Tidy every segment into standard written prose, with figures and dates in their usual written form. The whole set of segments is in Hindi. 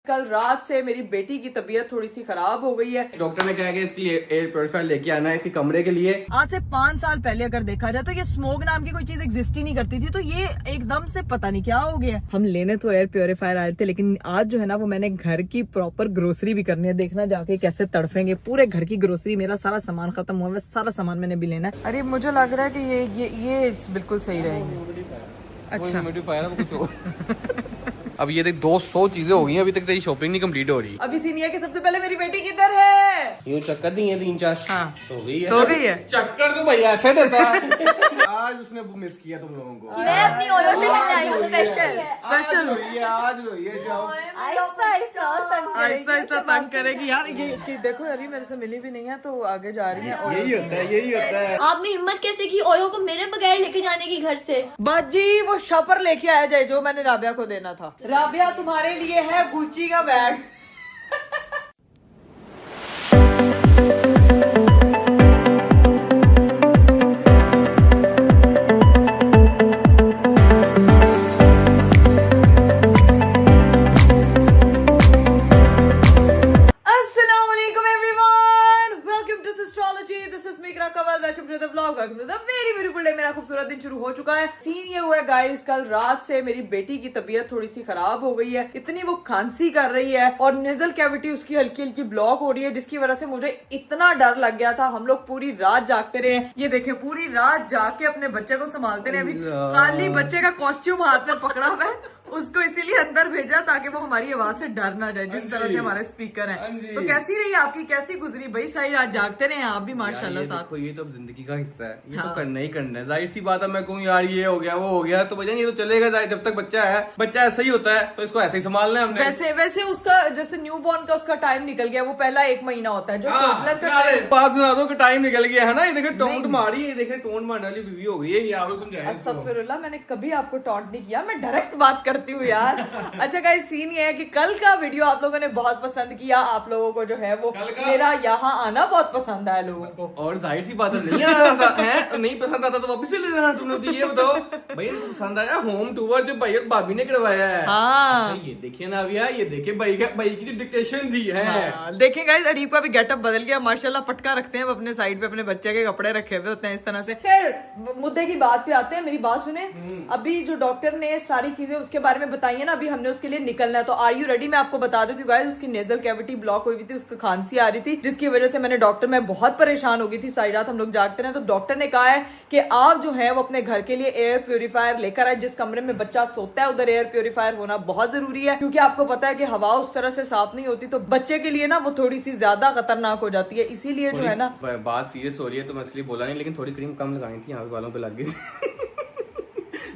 कल रात से मेरी बेटी की तबीयत थोड़ी सी खराब हो गई है। डॉक्टर ने कहा कि इसके लिए एयर प्योरीफायर लेके आना है इसके कमरे के लिए। आज से 5 साल पहले अगर देखा जाए तो ये स्मोक नाम की कोई चीज एग्जिस्ट ही नहीं करती थी, तो ये एकदम से पता नहीं क्या हो गया। हम लेने तो एयर प्योरीफायर आए थे, लेकिन आज जो है ना वो मैंने घर की प्रॉपर ग्रोसरी भी करनी है। देखना जाके कैसे तड़फेंगे पूरे घर की ग्रोसरी। मेरा सारा सामान खत्म हुआ है, सारा सामान मैंने भी लेना है। अरे मुझे लग रहा है कि ये बिल्कुल सही रहेंगे। अच्छा अब ये देख 200 चीजें हो गई हैं, अभी तक तेरी शॉपिंग नहीं कंप्लीट हो रही। अभी सीन ये है कि सबसे पहले मेरी बेटी किधर है। यूं चक्कर दी है 3-4। हाँ सो गई है। सो गई है। चक्कर तो भैया ऐसे देता है। आज उसने मिस किया तुम लोगों को। मैं अपनी ओयो से मिलने आई हूँ स्पेशल। आज लोइए जाओ। आहिस्ता आहिस्ता तंग करेगी यार। ये देखो अरे मेरे से मिली भी नहीं है तो आगे जा रही है। यही होता है। आपने हिम्मत कैसे की ओयो को मेरे बगैर लेके जाने की घर से? बाजी वो शॉपर लेके आया जाए जो मैंने राबिया को देना था। राबिया तुम्हारे लिए है गुच्ची का बैग। मेरा खूबसूरत दिन शुरू हो चुका है। सीन ये हुआ है गाइस, कल रात से मेरी बेटी की तबीयत थोड़ी सी खराब हो गई है। इतनी वो खांसी कर रही है और नेजल कैविटी उसकी हल्की हल्की ब्लॉक हो रही है, जिसकी वजह से मुझे इतना डर लग गया था। हम लोग पूरी रात जागते रहे। ये देखे पूरी रात जाग के अपने बच्चे को संभालते रहे। अभी खाली बच्चे का कॉस्ट्यूम हाथ में पकड़ा हुआ है, उसको इसीलिए अंदर भेजा ताकि वो हमारी आवाज से डर ना जाए, जिस तरह से हमारे स्पीकर हैं। तो कैसी रही आपकी, कैसी गुजरी भाई? सारी रात जागते रहे आप भी माशाल्लाह साथ। ये तो जिंदगी का हिस्सा है, ये तो करना ही करना है। जाहिर सी बात है, मैं कहूँ यार ये हो गया वो हो गया तो भैया ये तो चलेगा। जब तक बच्चा है, बच्चा ऐसा ही होता है तो इसको ऐसे ही संभालना है हमने। वैसे उसका जैसे न्यू बॉर्न का उसका टाइम निकल गया, वो पहला 1 महीना होता है जो बात सुना दो कि टाइम निकल गया है ना। ये देखे टोंट मारी, ये देखे टोंट मारने वाली बीवी हो गई है। ये आपको समझाया। अस्तगफिरुल्लाह, मैंने कभी आपको टॉन्ट नहीं किया, मैं डायरेक्ट बात करती हूँ यार। अच्छा गाइस, सीन ये है कि कल का वीडियो आप लोगों ने बहुत पसंद किया। आप लोगों को जो है वो मेरा यहाँ आना बहुत पसंद आया लोगों को। और जाहिर सी बात है नहीं पसंद आता तो वापस ले लेना तुम लोग। ये बताओ भैया पसंद आया होम टूर जो भैया भाभी ने करवाया है। हाँ ये देखिए ना भैया, ये देखिए भाई की जो डिक्टेशन दी है। हाँ, देखिए गाइस, अरीब का भी गेटअप बदल गया माशाल्लाह। पटका रखते हैं अपने साइड पे, अपने बच्चे के कपड़े रखे हुए होते हैं इस तरह से। फिर मुद्दे की बात पे आते हैं, मेरी बात सुने। अभी जो डॉक्टर ने सारी चीजें उसके बारे में बताई है ना, अभी हमने उसके लिए निकलना है। तो आर यू रेडी? मैं आपको बता देती हूँ गाइस, उसकी नेजल कैविटी ब्लॉक हुई थी, उसको खांसी आ रही थी, जिसकी वजह से मैंने डॉक्टर में बहुत परेशान हो गई थी। सारी रात हम लोग जागते रहे। तो डॉक्टर ने कहा है कि आप जो है वो अपने घर के लिए एयर प्योरीफायर लेकर आए। जिस कमरे में बच्चा सोता है उधर एयर प्योरीफायर होना बहुत जरूरी है, क्योंकि आपको पता है कि हवा उस तरह से साफ नहीं होती तो बच्चे के लिए ना वो थोड़ी सी ज्यादा खतरनाक हो जाती है। इसीलिए जो है ना बात सीरियस हो रही है तो मैं इसलिए बोला नहीं, लेकिन थोड़ी क्रीम कम लगाई थी, यहाँ बालों पे लग गई।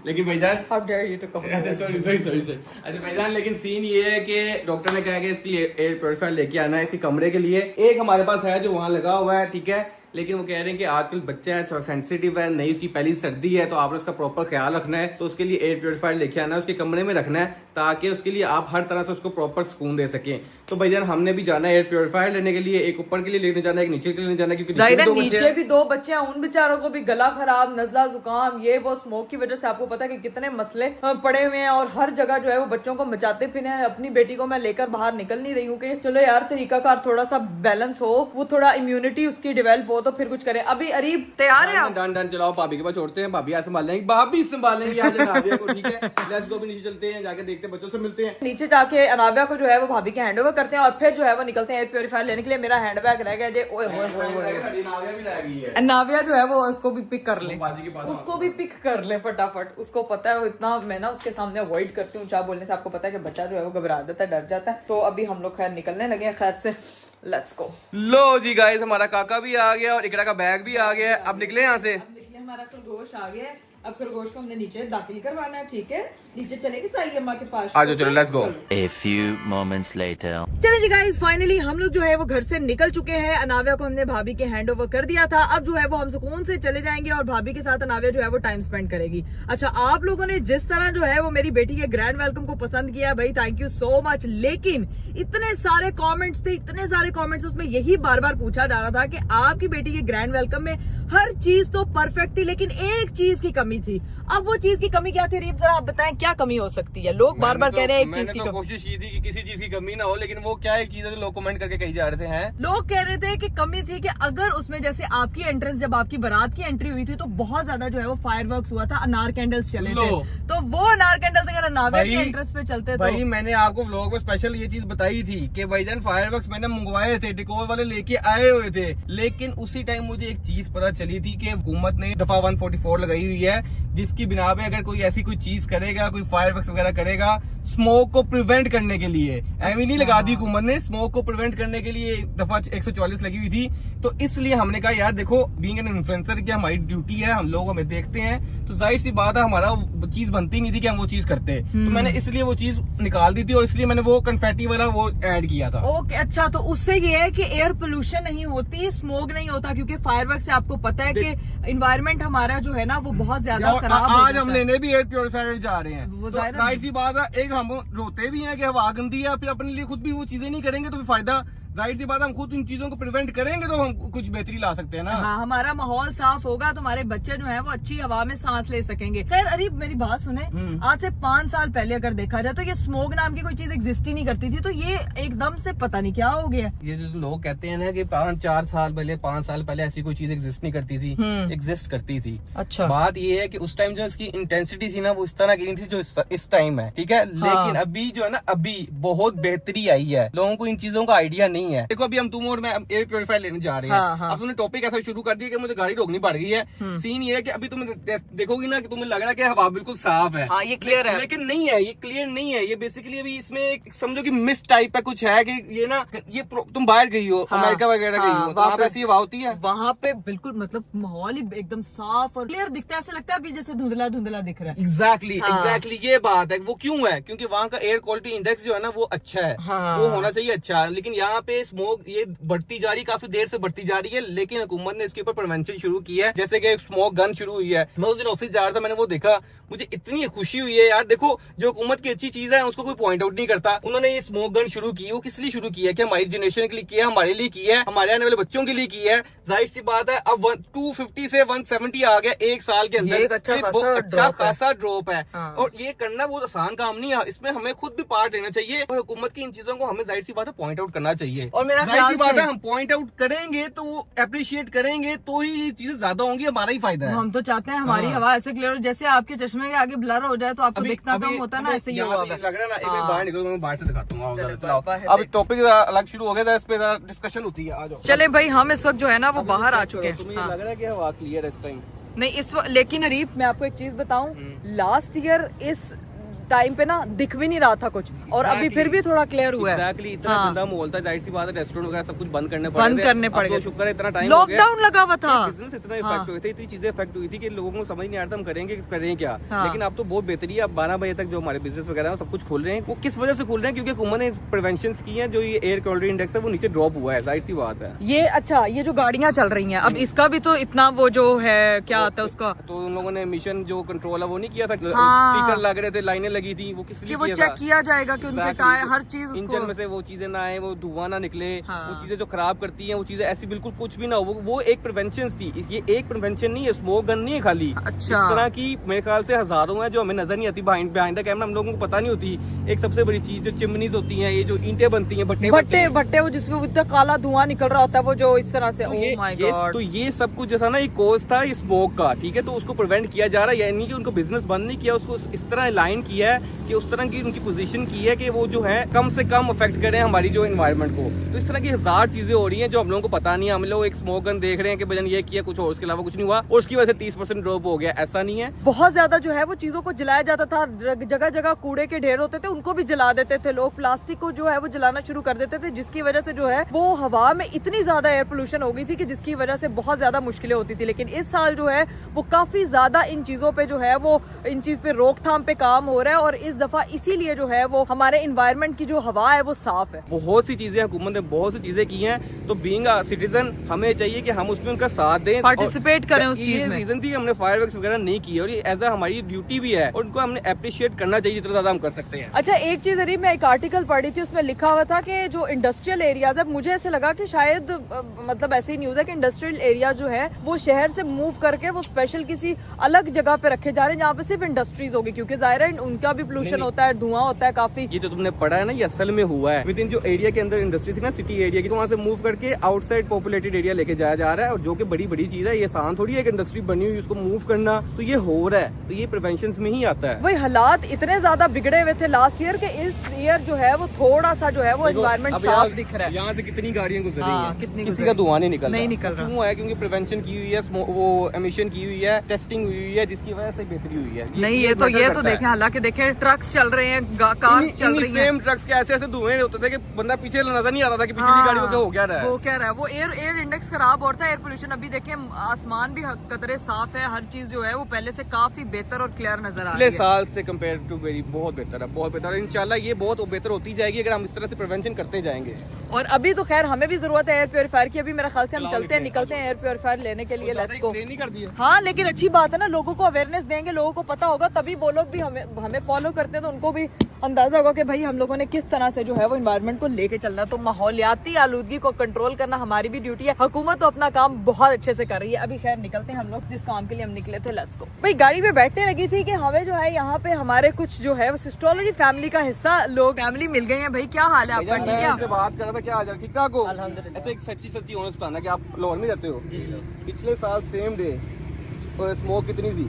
लेकिन भाईजान How dare you to come? Sorry. अच्छा भाईजान, लेकिन सीन ये है कि डॉक्टर ने कहा कि इसके लिए एयर प्योरीफायर लेके आना है इसके कमरे के लिए। एक हमारे पास है जो वहाँ लगा हुआ है, ठीक है, लेकिन वो कह रहे हैं कि आजकल बच्चा है, सेंसिटिव है, नहीं उसकी पहली सर्दी है, तो आपने उसका प्रॉपर ख्याल रखना है। तो उसके लिए एयर प्योरीफायर लेके आना है, उसके कमरे में रखना है, ताकि उसके लिए आप हर तरह से उसको प्रॉपर सुकून दे सकें। तो भाईजान हमने भी जाना है एयर प्योरीफायर लेने के लिए। एक ऊपर के लिए लेने जाना है, एक नीचे के लिए लेने जाना है, क्योंकि नीचे भी 2 बच्चे हैं, उन बेचारों को भी गला खराब, नजला, जुकाम, ये वो स्मोक की वजह से आपको पता है कि कितने मसले पड़े हुए हैं। और हर जगह जो है वो बच्चों को मचाते फिर हैं। अपनी बेटी को मैं लेकर बाहर निकल नहीं रही हूँ कि चलो यार तरीकाकार थोड़ा सा बैलेंस हो, वो थोड़ा इम्यूनिटी उसकी डेवलप हो तो फिर कुछ करें। अभी अरीब तैयार है? डन चलाओ, भाभी के पास छोड़ते हैं, भाभी आज संभाल लेंगे, भाभी संभालेंगे आज अनाविया को, ठीक है। लेट्स गो, भी नीचे चलते हैं, जाके देखते हैं, बच्चों से मिलते हैं। नीचे जाके अनाविया को जो है वो भाभी के हैंड ओवर करते हैं और फिर जो है वो निकलते हैं एयर प्योरीफायर लेने के लिए। मेरा हैंड बैग रह गया। नाविया जो है वो उसको भी पिक कर ले, उसको भी पिक कर ले फटाफट। उसको पता है वो इतना, मैं ना उसके सामने अवॉइड करती हूँ चा बोलने से। आपको पता है कि बच्चा जो है वो घबरा जाता है, डर जाता है। तो अभी हम लोग खैर निकलने लगे हैं, खैर से let's go. Low ji guys, हमारा काका भी आ गया और इकरा का बैग भी आ गया है। अब निकले यहाँ से। हमारा खरगोश आ गया है। अब खरगोश को हमने नीचे दाखिल करवाना है, ठीक है। नीचे चलेगी सारी अम्मा के पास। आ जाओ, चलो let's go. A few moments later. चले जी गाइस, फाइनली हम लोग जो है वो घर से निकल चुके हैं। अनाविया को हमने भाभी के हैंड ओवर कर दिया था। अब जो है वो हम सुकून से चले जाएंगे और भाभी के साथ अनाविया जो है वो टाइम स्पेंड करेगी। अच्छा, आप लोगों ने जिस तरह जो है वो मेरी बेटी के ग्रैंड वेलकम को पसंद किया भाई, थैंक यू सो मच। लेकिन इतने सारे कॉमेंट्स थे, इतने सारे कॉमेंट्स, उसमें यही बार बार पूछा जा रहा था कि आपकी बेटी के ग्रैंड वेलकम में हर चीज तो परफेक्ट थी, लेकिन एक चीज की कमी थी। अब वो चीज की कमी क्या थी रीब, जरा आप बताएं क्या कमी हो सकती है? लोग बार बार कह रहे हैं एक चीज की मैंने तो कोशिश की थी कि किसी चीज की कमी ना हो, लेकिन वो क्या एक चीज है जो लोग कमेंट करके कही जा रहे थे। हैं लोग कह रहे थे कि कमी थी कि अगर उसमें जैसे आपकी एंट्रेंस, जब आपकी बारात की एंट्री हुई थी तो बहुत ज्यादा जो है वो फायरवर्क्स हुआ था, अनार कैंडल्स चले थे, तो वो अनार कैंडल्स अगर अनाविया की एंट्रेंस पे चलते तो भाई मैंने आपको व्लॉग में स्पेशल ये चीज बताई थी कि भाईजान फायरवर्क्स मैंने मंगवाए थे, डेकोर वाले लेके आए हुए थे, लेकिन उसी टाइम मुझे एक चीज पता चली थी कि हुकूमत ने दफा 144 लगाई हुई है, जिसकी बिना पे अगर कोई ऐसी कोई चीज करेगा, कोई फायरवर्क्स वगैरह करेगा स्मोक को प्रिवेंट करने के लिए, एवी नहीं लगा दी हुकूमत ने, स्मोक को प्रिवेंट करने के लिए दफा 144 लगी हुई थी। तो इसलिए हमने कहा यार देखो, बीइंग एन इन्फ्लुएंसर की हमारी ड्यूटी है, हम लोग हमें देखते हैं, तो जाहिर सी बात है हमारा चीज बनती नहीं थी कि हम वो चीज करते, तो मैंने इसलिए वो चीज निकाल दी थी और इसलिए मैंने वो कन्फेटी वाला वो ऐड किया था। ओके, अच्छा, तो उससे ये है कि एयर पोल्यूशन नहीं होती, स्मोक नहीं होता, क्योंकि फायरवर्क्स से आपको पता है कि इन्वायरमेंट हमारा जो है ना वो बहुत ज्यादा खराब हो आज हम लेने भी एयर प्योरीफायर जा रहे हैं, वो तो जाहिर सी बात है, एक हम रोते भी हैं कि हवा गंदी है, फिर अपने लिए खुद भी वो चीजें नहीं करेंगे तो फायदा, जाहिर सी बात है हम खुद इन चीजों को प्रिवेंट करेंगे तो हम कुछ बेहतरी ला सकते हैं ना। हाँ, हमारा माहौल साफ होगा तो हमारे बच्चे जो है वो अच्छी हवा में सांस ले सकेंगे। खैर अरे मेरी बात सुने, आज से 5 साल पहले अगर देखा जाए तो ये स्मोक नाम की कोई चीज एग्जिस्ट ही नहीं करती थी, तो ये एकदम से पता नहीं क्या हो गया। ये जो लोग कहते हैं ना कि 5-4 साल पहले 5 साल पहले ऐसी कोई चीज एग्जिस्ट नहीं करती थी, एग्जिस्ट करती थी। अच्छा, बात ये है कि उस टाइम जो इसकी इंटेंसिटी थी ना वो इस तरह की नहीं थी जो इस टाइम है, ठीक है। लेकिन अभी जो है ना, अभी बहुत बेहतरी आई है, लोगों को इन चीजों का आइडिया नहीं है। देखो अभी हम तुम और मैं एयर प्योरीफायर लेने जा रहे हैं, अब तुमने टॉपिक ऐसा शुरू कर दिया कि मुझे गाड़ी रोकनी पड़ गई है। सीन ये है कि अभी तुम देखोगी ना कि तुम्हें लग रहा है कि हवा बिल्कुल साफ है, ये क्लियर है, लेकिन नहीं है, ये क्लियर नहीं है। ये बेसिकली अभी इसमें समझो कि मिस्ट टाइप है, कुछ है कि ये ना, ये तुम बाहर गई हो, अमेरिका वगैरह गई हो, वहाँ पे ऐसी हवा होती है, वहाँ पे बिल्कुल मतलब माहौल ही एकदम साफ और क्लियर दिखता है, ऐसा लगता है अभी जैसे धुंधला धुंधला दिख रहा है। एग्जैक्टली ये बात है। वो क्यों है? क्योंकि वहाँ का एयर क्वालिटी इंडेक्स जो है ना वो अच्छा है, वो होना चाहिए अच्छा, लेकिन यहाँ पे स्मोक ये बढ़ती जा रही, काफी देर से बढ़ती जा रही है, लेकिन हुकूमत ने इसके ऊपर प्रिवेंशन शुरू की है। जैसे कि स्मोक गन शुरू हुई है, मैं उस दिन ऑफिस जा रहा था, मैंने वो देखा, मुझे इतनी खुशी हुई है यार। देखो जो हुकूमत की अच्छी चीज है उसको कोई पॉइंट आउट नहीं करता। उन्होंने ये स्मोक गन शुरू की, वो किस लिए शुरू की है? कि हमारी जनरेशन के लिए की है, हमारे लिए की है, हमारे आने वाले बच्चों के लिए की है। जाहिर सी बात है अब 250 से 170 आ गया एक साल के अंदर, एक अच्छा खासा ड्रॉप है। और ये करना बहुत आसान काम नहीं है, इसमें हमें खुद भी पार्ट लेना चाहिए और हुकूमत की इन चीजों को हमें जाहिर सी बात है पॉइंट आउट करना चाहिए। और मेरा जाहिर सी बात है हम पॉइंट आउट करेंगे तो वो अप्रिशिएट करेंगे तो ही ये चीजें ज्यादा होंगी, हमारा ही फायदा है। हम तो चाहते हैं हमारी हवा ऐसे क्लियर हो जैसे आपके चश्मे के आगे ब्लर हो जाए तो आपको दिखना कम होता है ना, ऐसे ही लग रहा है ना। एक मिनट बाहर निकलो, मैं बाहर से दिखाता हूँ। अब टॉपिक टॉपिक शुरू हो गया, इस पे डिस्कशन होती है। आ जाओ। चले भाई, हम इस वक्त जो है ना वो बाहर आ चुके हैं। तुम्हें लग रहा है कि हवा क्लियर है इस टाइम? नहीं इस वक्त, लेकिन अरीफ मैं आपको एक चीज बताऊं, लास्ट ईयर इस टाइम पे ना दिख भी नहीं रहा था कुछ, और अभी फिर भी थोड़ा क्लियर हुआ है। एग्जैक्टली, इतना गंदा माहौल था, जाहिर सी बात है रेस्टोरेंट वगैरह सब कुछ बंद करने पड़ गए। शुक्र है इतना टाइम लॉकडाउन लगा हुआ था, बिजनेस इतना इफेक्ट हुए थे, इतनी चीजें इफेक्ट हुई थी कि लोगों को समझ नहीं आ रहा था हम करें क्या। लेकिन अब तो बहुत बेहतरी है, अब 12 बजे तक जो हमारे बिजनेस वगैरह है सब कुछ खोल रहे हैं। वो किस वजह से खोल रहे हैं? क्योंकि हुकूमत ने प्रिवेंशन की है, जो ये एयर क्वालिटी इंडेक्स है वो नीचे ड्रॉप हुआ है, जाहिर सी बात है। ये अच्छा, ये जो गाड़ियां चल रही हैं अब इसका भी तो इतना वो जो है क्या आता है उसका, तो उन लोगों ने मिशन जो कंट्रोल है वो नहीं किया था, स्टिकर लग रहे थे, लाइनें लगी थी, वो किस लिए वो चेक किया जाएगा कि उनके टायर हर चीज उसको, इंजन में से वो चीजें ना आए, वो धुआं ना निकले, वो चीजें जो खराब करती हैं वो चीजें ऐसी बिल्कुल कुछ भी ना हो। वो एक प्रिवेंशन थी, ये एक प्रिवेंशन नहीं है, स्मोक गन नहीं है खाली। अच्छा। इस तरह की मेरे ख्याल से हजारों है जो हमें नजर नहीं आती, बिहाइंड द कैमरा हम लोगों को पता नहीं होती। एक सबसे बड़ी चीज जो चिमनीज होती है, ये जो ईंटें बनती है, भट्टे वो जिसमें इतना काला धुआं निकल रहा होता है, वो जो इस तरह से, ओह माय गॉड। तो ये सब कुछ जैसा ना एक कोज था इस स्मोक का, ठीक है, तो उसको प्रिवेंट किया जा रहा है, यानी कि उनको बिजनेस बंद नहीं किया, उसको इस तरह लाइन किया है कि उस तरह की उनकी पोजीशन की है कि वो जो है कम से कम अफेक्ट करें हमारी जो एनवायरनमेंट को। तो इस तरह की हजार चीजें हो रही हैं जो हम लोगों को पता नहीं है। हम लोग एक स्मोक गन देख रहे हैं कि भजन ये किया कुछ और, उसके अलावा कुछ नहीं हुआ, और उसकी वजह से 30% ड्रॉप हो गया, ऐसा नहीं है। बहुत ज्यादा जो है वो चीजों को जलाया जाता था, जगह जगह कूड़े के ढेर होते थे, उनको भी जला देते थे लोग, प्लास्टिक को जो है वो जलाना शुरू कर देते थे, जिसकी वजह से जो है वो हवा में इतनी ज्यादा एयर पोल्यूशन हो गई थी कि जिसकी वजह से बहुत ज्यादा मुश्किलें होती थी। लेकिन इस साल जो है वो काफी ज्यादा इन चीजों पे जो है वो इन चीज पे रोकथाम पे काम हो रहा है, और इस दफा इसीलिए जो है वो हमारे एनवायरनमेंट की जो हवा है वो साफ है। बहुत सी चीजें हुकूमत ने बहुत सी चीजें की हैं, तो बीइंग अ सिटीजन हमें चाहिए कि हम उसमें उनका साथ दें, पार्टिसिपेट करें उस चीज में। रीजन थी हमने फायरवर्क्स वगैरह नहीं की, और ये एज अ हमारी ड्यूटी भी है, और उनको हमने अप्रिशिएट करना चाहिए जितना ज्यादा हम कर सकते हैं। अच्छा, एक चीज अरे मैं एक आर्टिकल पढ़ी थी, उसमें लिखा हुआ था कि जो इंडस्ट्रियल एरियाज है, मुझे ऐसे लगा कि शायद मतलब ऐसे ही न्यूज है कि इंडस्ट्रियल एरिया जो है वो शहर से मूव करके वो स्पेशल किसी अलग जगह पे रखे जा रहे हैं जहाँ पे सिर्फ इंडस्ट्रीज होगी, क्योंकि जाहिर है उनके उसका भी पोल्यूशन होता है, धुआं होता है काफी। ये जो तुमने पढ़ा है ना, ये असल में हुआ है विद इन जो एरिया के अंदर इंडस्ट्री थी ना, सिटी एरिया की, तो वहाँ से मूव करके आउटसाइड पॉपुलेटेड एरिया लेके जाया जा रहा है, और जो कि बड़ी बड़ी चीज है। ये आसान थोड़ी है एक इंडस्ट्री बनी हुई उसको मूव करना, तो ये हो रहा है, तो ये प्रिवेंशन में ही आता है। वही हालात इतने ज्यादा बिगड़े हुए थे लास्ट ईयर के, इस ईयर जो है वो थोड़ा सा जो है वो एनवायरमेंट साफ दिख रहा है। यहाँ से कितनी गाड़ियाँ गुजर रही हाँ, हैं, कितनी किसी का धुआं नहीं निकल रहा। क्यों है? क्योंकि प्रिवेंशन की हुई है, वो एमिशन की हुई है, टेस्टिंग हुई हुई है, जिसकी वजह से बेहतरी हुई है। नहीं ये तो देखें, हालांकि देखें ट्रक्स चल रहे हैं, कार चल रही है, सेम ट्रक्स के ऐसे ऐसे धुएं होते थे कि बंदा पीछे नजर नहीं आता था कि पिछली गाड़ी को क्या हो क्या रहा है। वो क्या रहा है, वो एयर इंडेक्स खराब होता है, एयर पोल्यूशन। अभी देखें आसमान भी कतरे साफ है, हर चीज जो है वो पहले से काफी बेहतर और क्लियर नजर आ रही है। पिछले साल से कंपेयर टू वेरी बहुत बेहतर है, बहुत बेहतर है। इंशाल्लाह ये बहुत बेहतर होती जाएगी अगर हम इस तरह से प्रिवेंशन करते जाएंगे। और अभी तो खैर हमें भी जरूरत है एयर प्योरीफायर की। अभी मेरा ख्याल से हम चलते हैं, निकलते हैं एयर प्योरीफायर लेने के लिए। Let's go. हाँ, लेकिन अच्छी बात है ना, लोगों को अवेयरनेस देंगे, लोगों को पता होगा, तभी वो लोग भी हमें फॉलो करते हैं, तो उनको भी अंदाजा होगा कि भाई हम लोगों ने किस तरह से जो है वो एनवायरनमेंट को लेके चलना है। तो माहौलियाती आलूदगी को कंट्रोल करना हमारी भी ड्यूटी है। हुकूमत तो अपना काम बहुत अच्छे से कर रही है। अभी खैर निकलते हैं हम लोग जिस काम के लिए हम निकले थे। Let's go. भाई गाड़ी पे बैठने लगी थी कि हमें जो है यहाँ पे हमारे कुछ जो है वो सिस्टोलॉजी फैमिली का हिस्सा लोग फैमिली मिल गए हैं। भाई क्या हाल है आपका? ठीक है, बात कर रहा था, क्या हाल ठीक ठाक हो? अच्छा, एक सच्ची ऑनेस्ट बताना कि आप लाहौर में रहते हो? पिछले साल सेम डे और स्मोक कितनी थी?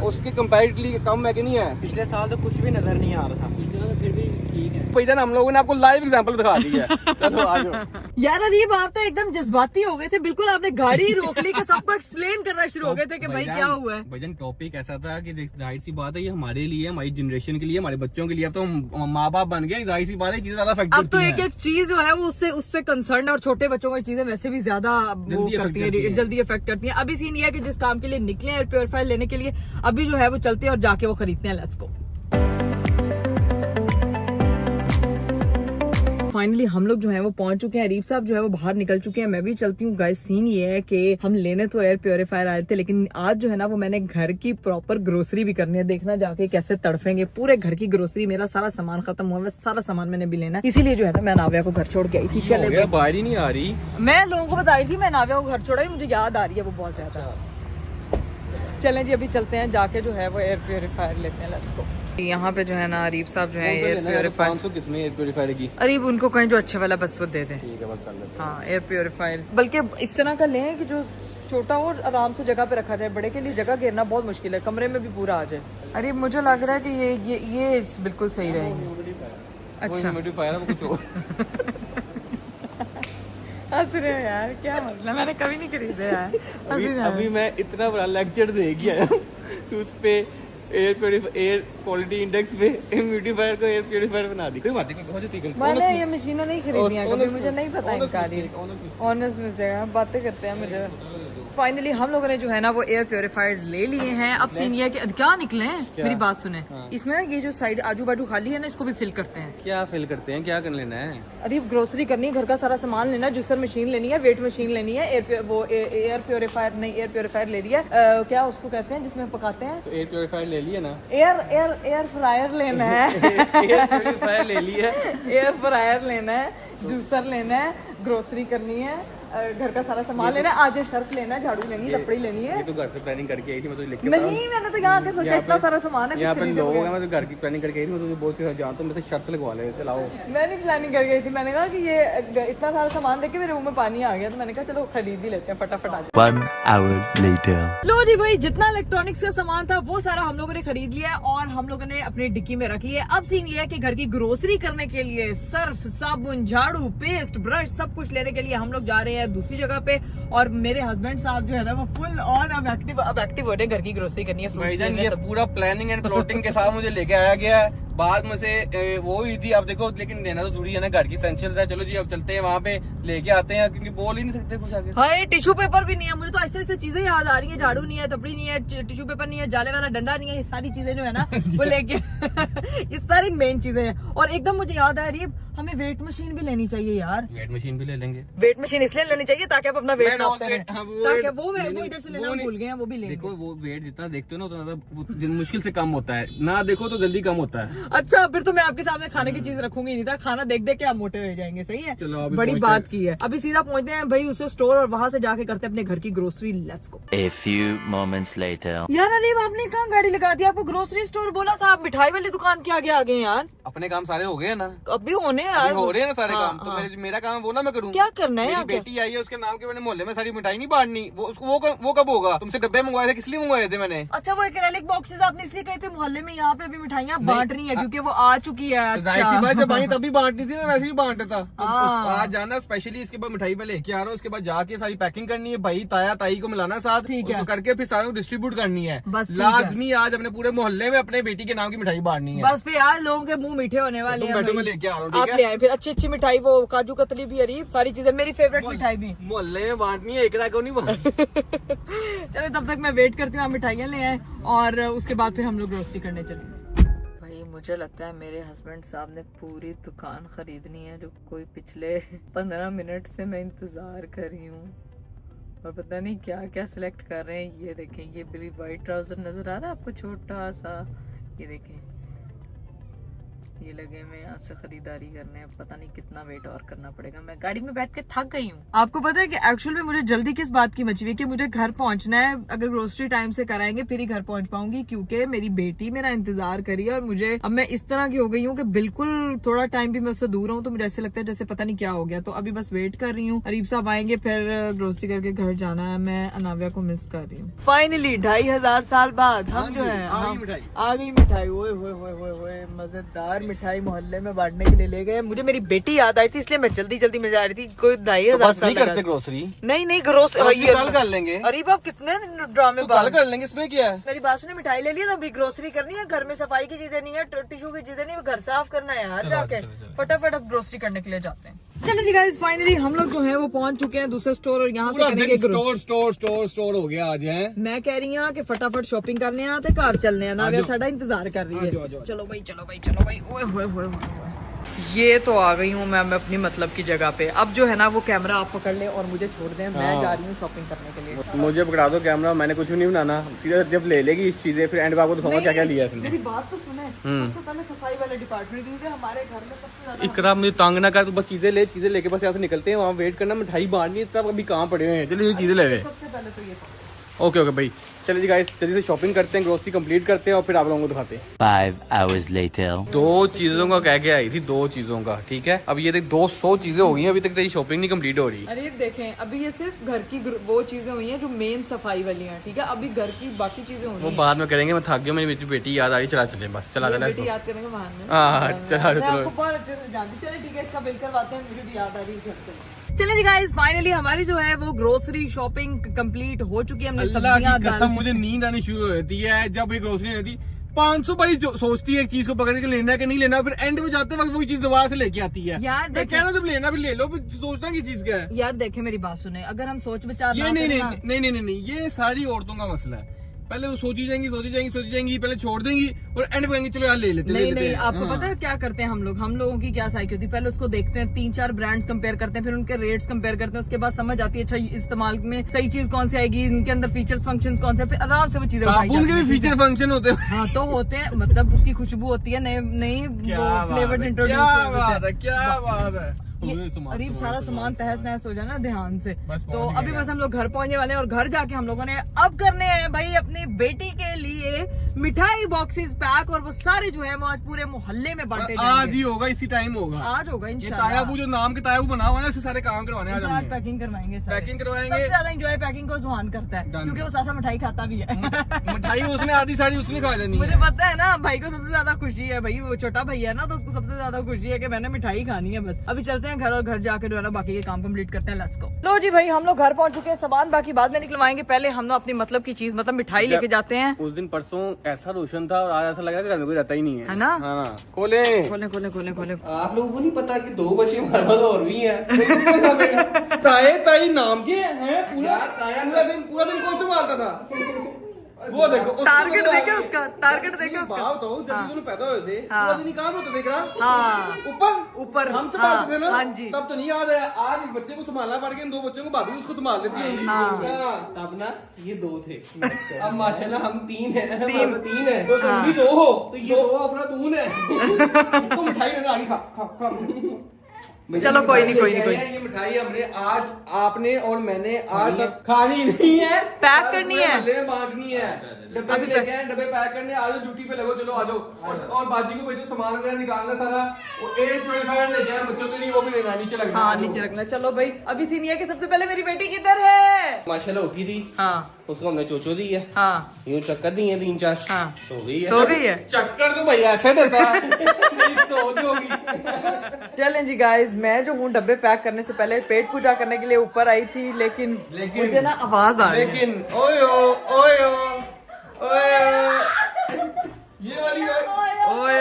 उसके कंपैरेटिवली कम है कि नहीं है? पिछले साल तो कुछ भी नजर नहीं आ रहा था, पिछले साल फिर भी ठीक है। भाईजान हम लोगों ने आपको लाइव एग्जांपल दिखा दी है। चलो आ जाओ। यार अरीब आप तो एकदम जज्बाती हो गए थे, बिल्कुल आपने गाड़ी रोक ली कि सबको एक्सप्लेन करना शुरू हो गए थे कि भाई क्या हुआ है। भाईजान टॉपिक ऐसा था कि जाहिर सी बात है, ये हमारे लिए, हमारी जनरेशन के लिए, हमारे बच्चों के लिए, अब तो हम माँ बाप बन गए, जाहिर सी बात है चीजें ज्यादा अफेक्ट अब तो एक एक चीज जो है वो उससे कंसर्न है, और छोटे बच्चों को चीजें वैसे भी ज्यादा जल्दी अफेक्ट करती है। अभी सीन ये है कि जिस काम के लिए निकले एयर प्योरीफायर लेने के लिए, अभी जो है वो चलते हैं और जाके वो खरीदते हैं। Let's go. फाइनली हम लोग जो है वो पहुंच चुके हैं। अरीब साहब जो है वो बाहर निकल चुके हैं, मैं भी चलती हूँ। गाइस सीन ये है कि हम लेने तो एयर प्योरीफायर आए थे, लेकिन आज जो है ना वो मैंने घर की प्रॉपर ग्रोसरी भी करनी है। देखना जाके कैसे तड़फेंगे, पूरे घर की ग्रोसरी, मेरा सारा सामान खत्म हुआ है, सारा सामान मैंने भी लेना है। इसीलिए जो है ना मैं नाव्या को घर छोड़ के आई थी। चले बाहर ही नहीं आ रही, मैं लोगों को बताई थी मैं नाव्या को घर छोड़ा, मुझे याद आ रही है वो बहुत ज्यादा। चलें जी, अभी चलते हैं, जाके जो है वो एयर प्योरीफायर लेते हैं। Let's go. यहाँ पे जो है ना अरीब साहब जो है एयर प्योरीफायर, किसमें एयर प्योरीफायर की? अरीब उनको कहीं जो अच्छे वाला बस वो दे दें। ठीक है, बस कर लेते हैं। हाँ, एयर प्योरीफायर, बल्कि इस तरह का लें कि जो छोटा हो और आराम से जगह पे रखा जाए। बड़े के लिए जगह घेरना बहुत मुश्किल है, कमरे में भी पूरा आ जाए। अरे मुझे लग रहा है कि ये बिल्कुल सही रहेंगे। अच्छा, प्योरीफायर है वो कुछ और। हंस रहे हो यार, क्या मसला, मैंने कभी नहीं खरीदे यार। अभी मैं इतना बड़ा लेक्चर दे गया उस पे एयर क्वालिटी इंडेक्स पे ब्यूटीफायर को एयर प्योरीफायर बना दी। कोई बात नहीं, मैंने ये मशीनें नहीं खरीदी हैं कभी, मुझे नहीं पता इनका। ऑनेस्ट मिस्टेक, बातें करते हैं मुझे। फाइनली हम लोगों ने जो है ना वो एयर प्योरीफायर्स ले लिए हैं। अब सीन ये है कि क्या निकले हैं, मेरी बात सुने। इसमें ना ये जो साइड आजू बाजू खाली है ना, इसको भी फिल करते हैं। क्या फिल करते हैं, क्या कर लेना है? अरे ग्रोसरी करनी है, घर का सारा सामान लेना है, जूसर मशीन लेनी है, वेट मशीन लेनी है, एयर प्योरीफायर नहीं, एयर प्योरीफायर ले लिया। क्या उसको कहते हैं जिसमें पकाते हैं? तो एयर प्योरीफायर ले लिया ना। एयर फ्रायर लेना है। एयर प्योरीफायर ले लिया, एयर फ्रायर लेना है, जूसर लेना है, ग्रोसरी करनी है, घर का सारा सामान लेना है, आज सर्फ लेना है, झाड़ू लेनी है, लपड़ी लेनी है। ये तो घर से प्लानिंग करके आई थी, मैं तो लिख के नहीं, मैंने तो यहाँ के सोचा इतना सारा सामान है। यहाँ पे लोग हैं, मैं तो घर की प्लानिंग करके आई थी, मैं तो बहुत से जानता हूँ, मैं शर्त लगवा ले चलाओ। मैं नहीं प्लानिंग करके आई थी, मैंने कहा कि ये इतना सारा सामान देख के मेरे मुंह में पानी आ गया, तो मैंने कहा चलो खरीद ही लेते हैं फटाफट आ। 1 hour later. लो जी भाई, जितना इलेक्ट्रॉनिक्स का सामान था वो सारा हम लोगों ने खरीद लिया और हम लोगों ने अपनी डिक्की में रख लिया। अब सीन ये है कि घर की ग्रोसरी करने के लिए सर्फ, साबुन, झाड़ू, पेस्ट, ब्रश सब कुछ लेने के लिए हम लोग जा रहे हैं दूसरी जगह पे। और मेरे हस्बैंड साहब जो है ना वो फुल ऑन अब एक्टिव हो रहे हैं, घर की ग्रोसरी करनी है, फ्रूट्स लेने ये पूरा प्लानिंग एंड प्लॉटिंग के साथ मुझे लेके आया गया है। बाद में से वो हुई थी, अब देखो, लेकिन लेना तो जरूरी है ना, घर की एसेंशियल्स है। चलो जी अब चलते हैं वहाँ पे, लेके आते हैं, क्योंकि बोल ही नहीं सकते कुछ आगे। हाँ, टिश्यू पेपर भी नहीं है, मुझे तो ऐसे ऐसे चीजें याद आ रही है, झाड़ू नहीं है, तपड़ी नहीं है, टिश्यू पेपर नहीं है, जाले वाला डंडा नहीं है, ये सारी चीजें जो है ना वो लेके ये सारी मेन चीजें हैं। और एकदम मुझे याद आ रही है, हमें वेट मशीन भी लेनी चाहिए यार। वेट मशीन भी ले लेंगे। वेट मशीन इसलिए लेनी चाहिए ताकि आप अपना वेट नापते रहें। हाँ, ताकि वो इधर से लेना भूल गए हैं, वो भी लेंगे। देखो वो वेट जितना देखते हो ना उतना ज्यादा मुश्किल से कम होता है, ना देखो तो जल्दी कम होता है। अच्छा फिर तो मैं आपके सामने खाने की चीज रखूंगी नहीं था, खाना देख देख के आप मोटे हो जाएंगे। सही है, चलो अभी बड़ी पहुंचते बात की है। अभी सीधा पहुंचते हैं भाई उसे स्टोर और वहां से जाके करते हैं अपने घर की grocery. Let's go. A few moments later. यार अलीब आपने कहाँ गाड़ी लगा दी? आपको ग्रोसरी स्टोर बोला था, आप मिठाई वाली दुकान के आगे आ गए यार। अपने काम सारे हो गए ना, अभी होने हैं यार, अभी हो रहे हैं ना सारे हाँ, काम। तो हाँ। मेरा काम है वो ना मैं करूँ। क्या करना है मेरी यहाँ पे? बेटी आई है, उसके नाम के मैंने मोहल्ले में सारी मिठाई नहीं बांटनी। वो कब होगा? तुमसे डब्बे मंगवाए थे, किस लिए मंगवाए थे मैंने? अच्छा वो एक्रेलिक बॉक्सेस आपने इसलिए कहे थे मोहल्ले में यहाँ पे भी मिठाइयाँ बांट रही है क्योंकि वो आ चुकी है। तो जाहिर सी बात, जब आई तभी बांटनी थी ना, वैसे ही बांटा था। तो हाँ। आज जाना स्पेशली, इसके बाद मिठाई में लेके आ रहा हूँ, उसके बाद जाके सारी पैकिंग करनी है, भाई ताया ताई को मिलाना साथ, ठीक है। उसको करके फिर सारों को डिस्ट्रीब्यूट करनी है। बस ठीक है। लाजमी आज अपने पूरे मोहल्ले में अपने बेटी के नाम की मिठाई बांटनी है। बस फिर यार लोगों के मुंह मीठे होने वाले तुम हैं बैठो, भाई। मैं लेके आ रहा हूँ, आप ठीक ले है? आए फिर अच्छी अच्छी मिठाई, वो काजू कतली भी, अरीब सारी चीजें, मेरी फेवरेट मिठाई भी। मोहल्ले में बांटनी है, एक को नहीं बांटनी। चलो तब तक मैं वेट करती हूँ, आप मिठाइयाँ ले आए और उसके बाद फिर हम लोग रोस्टी करने चलेंगे। भाई मुझे लगता है मेरे हस्बैंड साहब ने पूरी दुकान खरीदनी है, जो कोई पिछले 15 मिनट से मैं इंतजार कर रही हूँ और पता नहीं क्या क्या सिलेक्ट कर रहे हैं। ये देखें, ये बिली वाइट ट्राउजर नजर आ रहा है आपको, छोटा सा, ये देखें, ये लगे मैं यहाँ से खरीदारी करने। पता नहीं कितना वेट और करना पड़ेगा, मैं गाड़ी में बैठ के थक गई हूँ। आपको पता है कि एक्चुअल में मुझे जल्दी किस बात की मची हुई है कि मुझे घर पहुंचना है। अगर ग्रोसरी टाइम से कराएंगे फिर ही घर पहुंच पाऊंगी, क्योंकि मेरी बेटी मेरा इंतजार करी है और मुझे अब मैं इस तरह की हो गई हूँ कि बिल्कुल थोड़ा टाइम भी मैं उससे दूर हूँ तो मुझे ऐसे लगता है जैसे पता नहीं क्या हो गया। तो अभी बस वेट कर रही हूँ, अरीब साहब आएंगे फिर ग्रोसरी करके घर जाना है। मैं अनाविया को मिस कर रही हूँ। फाइनली 2500 साल बाद हम जो है आ गई मिठाई। ओए होए होए होए होए, मजेदार मिठाई मोहल्ले में बांटने के लिए ले गए। मुझे मेरी बेटी याद आई थी इसलिए मैं जल्दी जल्दी में जा रही थी। कोई 2500 साल करते ग्रोसरी? नहीं ग्रोसरी कल कर लेंगे। अरीब आप कितने ड्रामे कल कर लेंगे, इसमें क्या है? मेरी बात सुनिए, मिठाई ले लिया ना, अभी ग्रोसरी करनी है। घर में सफाई की चीजें नहीं है, टिश्यू की चीजें नहीं, घर साफ करना है यार। जाके फटाफट अब ग्रोसरी करने के लिए जाते हैं। चलो जी गाइस, फाइनली हम लोग जो है वो पहुंच चुके हैं दूसरे स्टोर और यहाँ से करेंगे स्टोर हो गया आज है। मैं कह रही हूँ कि फटाफट शॉपिंग करने आते, घर चलने हैं ना, साडा इंतजार कर रही है। चलो भाई। ओए ये तो आ गई हूँ मैं अपनी मतलब की जगह पे। अब जो है ना वो कैमरा आप पकड़ ले और मुझे छोड़ दें, मैं जा रही हूँ शॉपिंग करने के लिए। मुझे पकड़ा दो कैमरा, मैंने कुछ भी नहीं बनाना, सीधा जब ले लेगी इस चीजें फिर एंड में आपको दिखाऊंगा क्या क्या लिया इसने। मेरी बात तो सुने, सबसे पहले सफाई वाले डिपार्टमेंट, क्योंकि हमारे घर में सबसे ज्यादा इकरा मुझे तंग ना कर, तो बस चीजें लेके बस यहाँ से निकलते हैं, वहाँ वेट करना, मिठाई बांटनी, तब अभी कहाँ पड़े हुए हैं। चलिए चीजें ले गए। सबसे पहले तो ये ओके भाई, चलिए जी गाइस, जल्दी से शॉपिंग करते हैं, ग्रोसरी कंप्लीट करते हैं और फिर आप लोगों को दिखाते हैं। 5 hours later. 2 चीजों का कह के आई थी, 2 चीजों का, ठीक है? अब ये देख 200 चीजें हो गई हैं, अभी तक तेरी शॉपिंग नहीं कंप्लीट हो रही। अरे देखें, अभी ये सिर्फ घर की वो चीजें हुई हैं जो मेन सफाई वाली हैं, ठीक है? अभी घर की बाकी चीजें हुई वो बाद में करेंगे, मैं थक गया, मेरी बेटी याद आ रही, चला चले बस, चला चला बेटी याद करेंगे बहाने। हाँ, चला मैं चलो। आपको बहुत अच्छे से जानती। चलिए ठीक है, इसका बिल करवाते हैं, मुझे भी याद आ रही है घर से। चलिए जी गाइस, फाइनली हमारी जो है वो ग्रोसरी शॉपिंग कंप्लीट हो चुकी है। हमने अल्लाह की कसम मुझे नींद आनी शुरू हो जाती है जब एक ग्रोसरी रहती 500 बारी सोचती है एक चीज को पकड़ के लेना है कि नहीं लेना, फिर एंड में जाते वक्त वही चीज दोबारा से लेके आती है। यार मैं कह रहा हूं जब लेना भी ले लो, फिर सोचना किस चीज का है। यार देखे मेरी बात सुने, अगर हम सोच विचार ये ना करें ना- नहीं, ये सारी औरतों का मसला है। पहले वो सोची जाएंगी, पहले छोड़ देंगी और एंड में कहेंगी चलो यार ले लेते नहीं, आपको पता है क्या करते हैं हम लोगों की क्या साइकी होती है? पहले उसको देखते हैं, 3-4 ब्रांड्स कंपेयर करते हैं, फिर उनके रेट्स कंपेयर करते हैं, उसके बाद समझ आती है अच्छा इस्तेमाल में सही चीज कौन सी आएगी, इनके अंदर फीचर्स फंक्शंस कौन से, फिर आराम से वो चीजें उठाई साबुन के जाती भी हैं। फीचर फंक्शन होते हैं। हाँ तो होते हैं, मतलब उसकी खुशबू होती है, नई फ्लेवर्ड इंट्रोड्यूस। क्या बात है। अरीब सारा सामान तहस नहस हो जाए ना ध्यान से। तो अभी बस हम लोग घर पहुंचने वाले हैं और घर जाके हम लोगों ने अब करने हैं भाई अपनी बेटी के लिए मिठाई बॉक्सेस पैक, और वो सारे जो है वो आज पूरे मोहल्ले में बांटे जाएंगे। आज ही होगा, इसी टाइम होगा, आज होगा ये इंशाल्लाह। तायाबू जो नाम के तायाबू बना हुआ है ना, इससे सारे काम करवाने आज हमने। पैकिंग करवाएंगे, पैकिंग करवाएंगे। सबसे ज्यादा एंजॉय पैकिंग को सुहान करता है Done. क्योंकि वो साथ मिठाई खाता भी है। मिठाई उसने आधी सारी उसने खा लेनी मुझे है। पता है ना, भाई को सबसे ज्यादा खुशी है, भाई वो छोटा भैया है ना, तो उसको सबसे ज्यादा खुशी है कि मैंने मिठाई खानी है। बस अभी चलते हैं घर और घर जाकर जो है ना बाकी के काम कंप्लीट करते हैं। Let's go. लो जी भाई, हम लोग घर पहुंच चुके हैं, सामान बाकी बाद में निकलवाएंगे, पहले हम लोग अपनी मतलब की चीज मतलब मिठाई लेके जाते हैं। उस दिन परसों ऐसा रोशन था और आज ऐसा लग रहा है घर में कोई रहता ही नहीं है ना? हाँ, खोले खोले खोले खोले खोले। आप लोगों को नहीं पता कि 2 बच्चे हमारे पास और भी हैं। ताई नाम के हैं, पूरा दिन कौन संभालता था? वो देखो टारगेट देखे उसका, टारगेट देखे उसका। बाप तो जब हाँ। दोनों पैदा हुए थे हाँ। पूरा दिन ही काम होता देख रहा। हाँ ऊपर हम हाँ, संभालते थे ना। हाँ जी। तब तो नहीं याद है, आज इस बच्चे को संभालना पड़ गया, इन 2 बच्चों को भाभी उसको संभाल लेती होंगी। हाँ। तब ना ये 2 थे, अब माशाल्लाह हम 3 हैं। 3 है तो तुम भी 2 हो, तो ये 2 अपना तून है। इसको मिठाई नजर आ रही, खा। चलो कोई नहीं। ये मिठाई हमने आज आपने और मैंने आज सब खानी नहीं है, पैक करनी है, मोहल्ले में बांटनी है। डब्बे भी लेके आए, डब्बे पैक करने। आज ड्यूटी पे लगो, चलो आ जाओ। और बाजी को भेजो सामान वगैरह निकालना सारा। वो 825 लेके आए बच्चों के लिए, वो भी लेना, नीचे लगना। हाँ नीचे रखना। चलो भाई अभी सीन ये है कि सबसे पहले मेरी बेटी किधर है? माशाल्लाह उठी थी, हाँ उसको हमने चोचो दी है, हाँ यूं चक्कर दी है 3-4। हाँ। सो गई है। सो गई है। चक्कर तो भाई ऐसे देता है। नहीं सो जाओगी। चलें जी गाइस, मैं जो हूँ डब्बे पैक करने से पहले पेट पूजा करने के लिए ऊपर आई थी, लेकिन मुझे ना आवाज आ रही है। लेकिन ओयो ये वाली ओए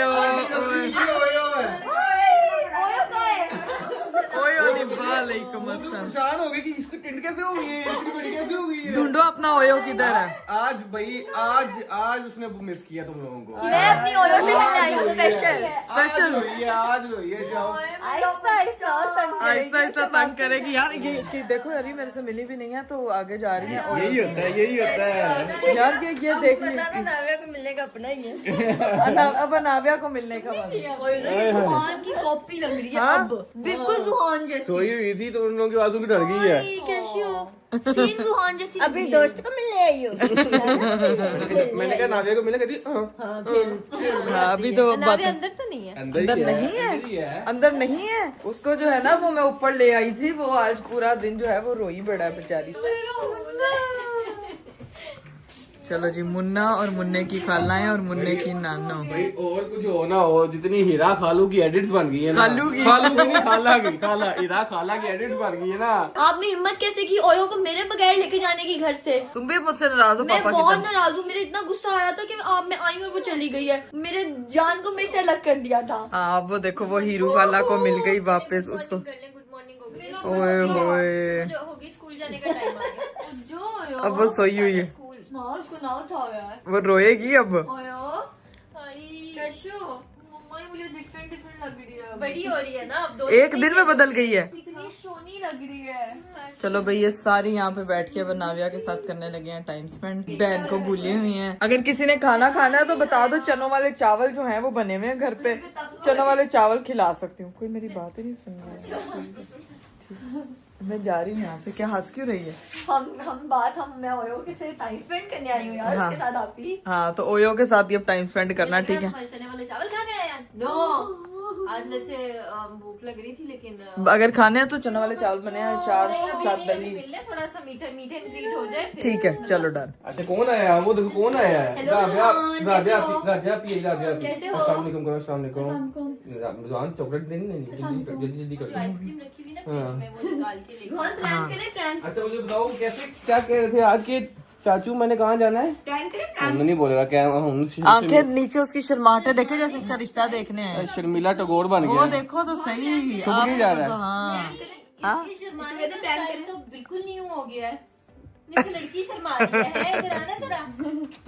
परेशान हो गए कि इसकी टिंड कैसे हो गई है, इतनी बड़ी कैसे हो गई है। ढूंढो अपना ओयो किधर है। आज भाई आज उसने मिस किया तुम लोगों को। मैं अपनी ओयो से मिलने आई हूँ स्पेशल। आज रोइए जाओ। आहिस्ता आहिस्ता और तंग आहिस्ता आहिस्ता तंग करेगी यार। ये कि देखो यार, ये मेरे से मिली भी नहीं है तो आगे जा रही है। और यही होता है यार ये देख ली बताना, नाविया को मिलने का अपना ही है। अब अनाविया को मिलने का बात। ये जुहान की कॉपी लग रही है अब, बिल्कुल जुहान जैसी। सोई हुई थी तो उन लोगों की आवाज़ों की डर गई है। कैसी हो? सीन जुहान जैसी। अभी दोस्त को मिलने आई हो? मैंने कहा नाविया को मिले, कहती हाँ, अभी तो बात अंदर तो नहीं है। अंदर नहीं है, अंदर नहीं है। उसको जो है ना वो मैं ऊपर ले आई थी, वो आज पूरा दिन जो है वो रोई बड़ा है बेचारी। चलो जी, मुन्ना और मुन्ने की खाला है और मुन्ने की नाना। भाई और कुछ हो ना हो, जितनी हीरा खालू की एडिट्स बन गई है ना। खालू की नहीं, खाला हीरा खाला की एडिट्स बन गई है ना। आपने हिम्मत कैसे की ओयो को मेरे बगैर लेके जाने की घर से? तुम भी मुझसे नाराज हो मैं पापा बहुत की तरह। नाराज हूँ। मेरे इतना गुस्सा आ रहा था कि मैं आई और वो चली गई है। मेरे जान को मेरे से अलग कर दिया था। हाँ वो देखो, वो हीरू खाला को मिल गई वापस उसको। गुड मॉर्निंग हो गई। ओए होए, होगी स्कूल जाने का टाइम आ गया। जो अब वो सोई हुई है, ना उसको ना उठाओ यार। वो रोएगी अब। ओयो कैसे हो? मम्मा मुझे डिफरेंट लग रही है। बड़ी हो रही है ना अब, 2 एक दिन में बदल गई है। इतनी सोनी लग रही है। चलो भाई, ये सारी यहाँ पे बैठ के अब नाविया के साथ करने लगे हैं टाइम स्पेंड। बहन को भूली हुई हैं। अगर किसी ने खाना खाना है तो बता दो, चनों वाले चावल जो हैं वो बने हुए हैं घर पे। चनों वाले चावल खिला सकती हूँ। कोई मेरी बात ही नहीं सुन रहा है। मैं जा रही हूँ यहाँ से। क्या हंस क्यों रही है? मैं ओयो के साथ टाइम स्पेंड करने आई हूँ यार। हाँ। उसके साथ आप भी। हाँ तो ओयो के साथ ही अब टाइम स्पेंड करना, ठीक है। चने वाले चावल खाने आया? नो, आज वैसे भूख लग रही थी, लेकिन अगर खाने हैं तो चना वाले चावल बने हैं, 4-7 दली। मिल ले, थोड़ा सा मीठा मीठे ट्रीट हो जाए। ठीक है चलो डन। अच्छा कौन आया? वो देखो कौन आया है। हेलो, जुहान, कैसे हो? राजा कैसे हो? अस्सलाम वालेकुम करो। अस्सलाम वालेकुम। जुहान चॉकलेट देनी नहीं, जल्दी जो कर। आइसक्रीम रखी हुई ना फ्रिज में, वो निकाल के ले। जुहान प्रैंक करें प्रैंक। अच्छा मुझे बताओ कैसे क्या कह रहे थे आज के चाचू, मैंने कहाँ जाना है? प्रैंक करें हमने प्रैंक। नहीं बोलेगा क्या। हम आंखें नीचे उसकी शर्माहट देखे, जैसे इसका रिश्ता देखने हैं। शर्मिला टगोर बन वो गया। देखो तो सही। चुप नहीं जा रहा है। हाँ हाँ? इसके शर्माने का स्टाइल तो बिल्कुल न्यू हो गया है, जैसे लड़की शर्मा रही है। इधर आना जरा।